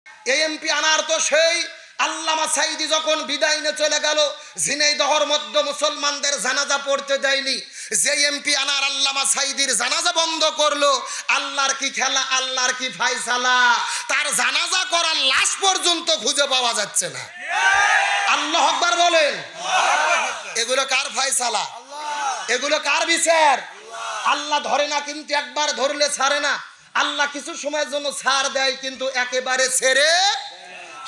MP আনার তো সেই আল্লামা সাঈদী যখন বিদায় নিয়ে চলে গেল, ঝিনাইদহের মধ্যে মুসলমানদের জানাজা পড়তে দেয়নি। যে এমপি আনার আল্লামা সাঈদীর জানাজা বন্ধ করলো, আল্লাহর কি খেলা, আল্লাহর কি ফায়সালা, তার জানাজা করার লাশ পর্যন্ত খুঁজে পাওয়া যাচ্ছে না। আল্লাহু আকবার বলেন। এগুলো কার ফায়সালা? এগুলো কার বিচার? আল্লাহ ধরে না, কিন্তু একবার ধরলে ছাড়ে না। আল্লাহ কিছু সময়ের জন্য ছাড় দেয়, কিন্তু একেবারে ছেড়ে।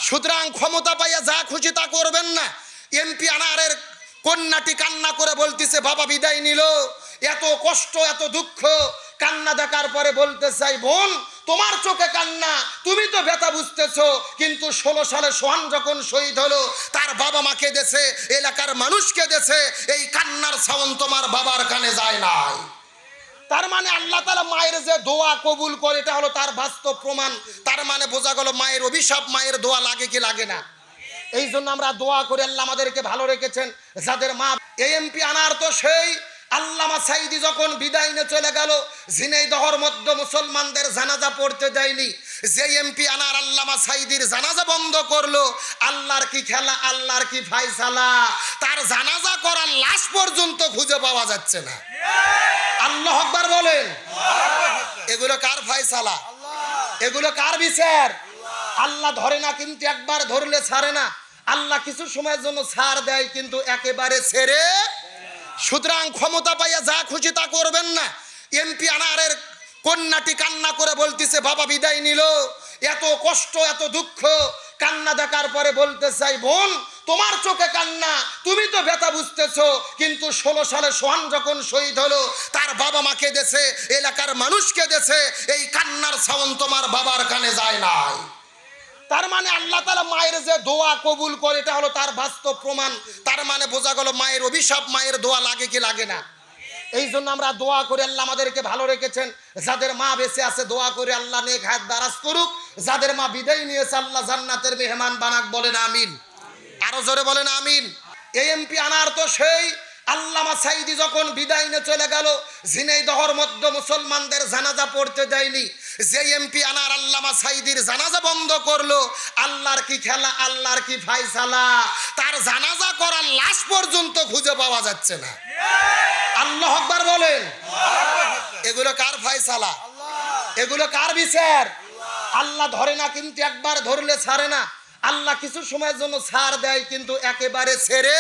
সুতরাং ক্ষমতা পাইয়া যা খুশি তা করবেন না। এমপি আনারের কন্যাটি কান্না করে বলতেছে, বাবা বিদায় নিল, এত কষ্ট এত দুঃখ, কান্না দেখার পরে বলতে চাই, বোন তোমার চোখে কান্না, তুমি তো ব্যথা বুঝতেছো, কিন্তু 16 সালে সোহান যখন শহীদ হলো, তার বাবা মা কেঁদেছে, এলাকার মানুষ কেঁদেছে, এই কান্নার সাউন্ড তোমার বাবার কানে যায় নাই। তার মানে আল্লাহ তাআলা মায়ের যে দোয়া কবুল করে, এটা হলো তার বাস্তব প্রমাণ। তার মানে বোঝা গেল মায়ের অভিশাপ, মায়ের দোয়া লাগে কি লাগে না। এই জন্য আমরা দোয়া করি, আল্লাহ আমাদেরকে ভালো রেখেছেন। যাদের মা এমপি আনার তো সেই আল্লামা সাঈদী যখন বিদায় নিয়ে চলে গেল, ঝিনাইদহের মধ্যে মুসলমানদের জানাজা পড়তে দেয়নি। যে এমপি আনার আল্লামা সাঈদীর জানাজা বন্ধ করলো, আল্লাহর কি খেলা, আল্লাহর কি ফায়সালা, তার জানাজা করার লাশ পর্যন্ত খুঁজে পাওয়া যাচ্ছে না। আল্লাহু আকবার বলেন। এগুলো কার ফায়সালা? এগুলো কার বিচার? আল্লাহ ধরে না, কিন্তু একবার ধরলে ছাড়ে না। আল্লাহ কিছু সময়ের জন্য ছাড় দেয়, কিন্তু একেবারে ছেড়ে। সুতরাং ক্ষমতা পাইয়া যা খুশি তা করবেন না। এমপি আনারের কন্যাটি কান্না করে বলতেছে, বাবা বিদায় নিল, এত কষ্ট এত দুঃখ, কান্না দেখার পরে বলতে চাই, বোন তোমার চোখে কান্না, তুমি তো ব্যথা বুঝতেছো, কিন্তু 16 সালে সোহান যখন শহীদ হলো, তার বাবা মা কেঁদেছে, এলাকার মানুষ কেঁদেছে, এই কান্নার সাউন্ড তোমার বাবার কানে যায় নাই। তার মানে আল্লাহ তাআলা মায়ের যে দোয়া কবুল করে, এটা হলো তার বাস্তব প্রমাণ। তার মানে বোঝা গেল মায়ের অভিশাপ, মায়ের দোয়া লাগে কি লাগে না। এই জন্য আমরা দোয়া করি, আল্লাহ আমাদেরকে ভালো রেখেছেন। যাদের মা বেঁচে আছে দোয়া করে আল্লাহ নেক হায়াত দারাজ করুক। যাদের মা বিদায় নিয়েছে আল্লাহ জান্নাতের মেহমান বানাক, বলেন আমিন। আরো জোরে বলেন আমিন। এমপি আনার তো সেই আল্লামা সাঈদী যখন বিদায় নিয়ে চলে গেল, ঝিনাইদহের মধ্যে মুসলমানদের জানাজা পড়তে দেয়নি। যে এমপি আনার আল্লামা সাঈদীর জানাজা বন্ধ করলো, আল্লাহর কি খেলা, আল্লাহর কি ফায়সালা, তার জানাজা করার লাশ পর্যন্ত খুঁজে পাওয়া যাচ্ছে না। আল্লাহু আকবার বলেন। এগুলো কার ফায়সালা? এগুলো কার বিচার? আল্লাহ ধরে না, কিন্তু একবার ধরলে ছাড়ে না। আল্লাহ কিছু সময়ের জন্য ছাড় দেয়, কিন্তু একেবারে ছেড়ে।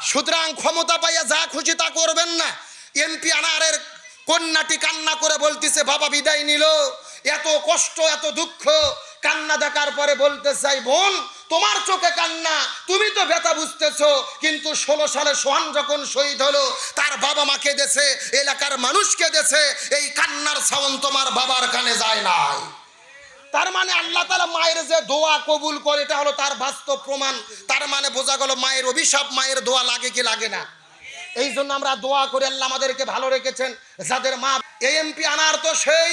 সুতরাং ক্ষমতা পাইয়া যা খুশি তা করবেন না। এমপি আনারের কন্যাটি কান্না করে বলতেছে, বাবা বিদায় নিল, এত কষ্ট এত দুঃখ, কান্না দেখার পরে বলতে চাই, বোন তোমার চোখে কান্না, তুমি তো ব্যথা বুঝতেছো, কিন্তু 16 সালে সোহান যখন শহীদ হলো, তার বাবা মা কেঁদেছে, এলাকার মানুষ কেঁদেছে, এই কান্নার সাউন্ড তোমার বাবার কানে যায় নাই। তার মানে আল্লাহ তাআলা মায়ের যে দোয়া কবুল করে, এটা হলো তার বাস্তব প্রমাণ। তার মানে বোঝা গেল মায়ের অভিশাপ, মায়ের দোয়া লাগে কি লাগে না। এই জন্য আমরা দোয়া করি, আল্লাহ আমাদেরকে ভালো রেখেছেন। যাদের মা এমপি আনার তো সেই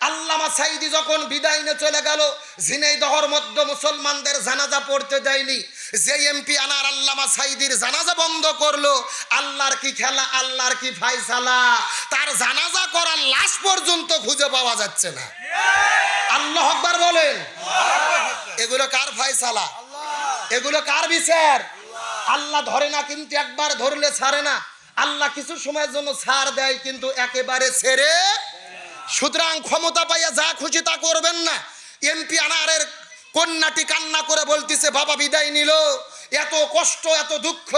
আল্লামা সাঈদী যখন বিদায় নিয়ে চলে গেল, ঝিনাইদহের মধ্যে মুসলমানদের জানাজা পড়তে দেয়নি। যে এমপি আনার আল্লামা সাঈদীর জানাজা বন্ধ করলো, আল্লাহর কি খেলা, আল্লাহর কি ফায়সালা, তার জানাজা করার লাশ পর্যন্ত খুঁজে পাওয়া যাচ্ছে না। আল্লাহু আকবার বলেন। এগুলো কার ফায়সালা? এগুলো কার বিচার? আল্লাহ ধরে না, কিন্তু একবার ধরলে ছাড়ে না। আল্লাহ কিছু সময়ের জন্য ছাড় দেয়, কিন্তু একেবারে ছেড়ে। সুতরাং ক্ষমতা পাইয়া যা খুশি তা করবেন না। এমপি আনারের কন্যাটি কান্না করে বলতেছে, বাবা বিদায় নিল, এত কষ্ট এত দুঃখ,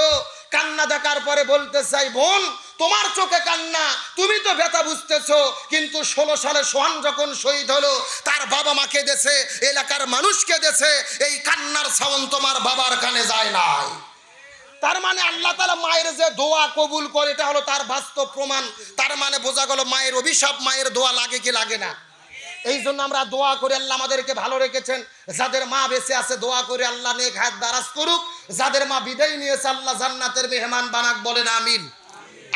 কান্না দেখার পরে বলতে চাই, বোন তোমার চোখে কান্না, তুমি তো ব্যথা বুঝতেছো, কিন্তু 16 সালে সোহান যখন শহীদ হলো, তার বাবা মা কেঁদেছে, এলাকার মানুষ কেঁদেছে, এই কান্নার সাউন্ড তোমার বাবার কানে যায় নাই। তার মানে আল্লাহ তাআলা মায়ের যে দোয়া কবুল করে, এটা হলো তার বাস্তব প্রমাণ। তার মানে বোঝা গেল মায়ের অভিশাপ, মায়ের দোয়া লাগে কি লাগে না। এই জন্য আমরা দোয়া করি, আল্লাহ আমাদেরকে ভালো রেখেছেন। যাদের মা বেঁচে আছে দোয়া করে আল্লাহ নেক হায়াত দারাজ করুক। যাদের মা বিদায় নিয়েছে আল্লাহ জান্নাতের মেহমান বানাক, বলেন আমিন।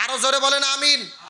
আরো জোরে বলেন আমিন।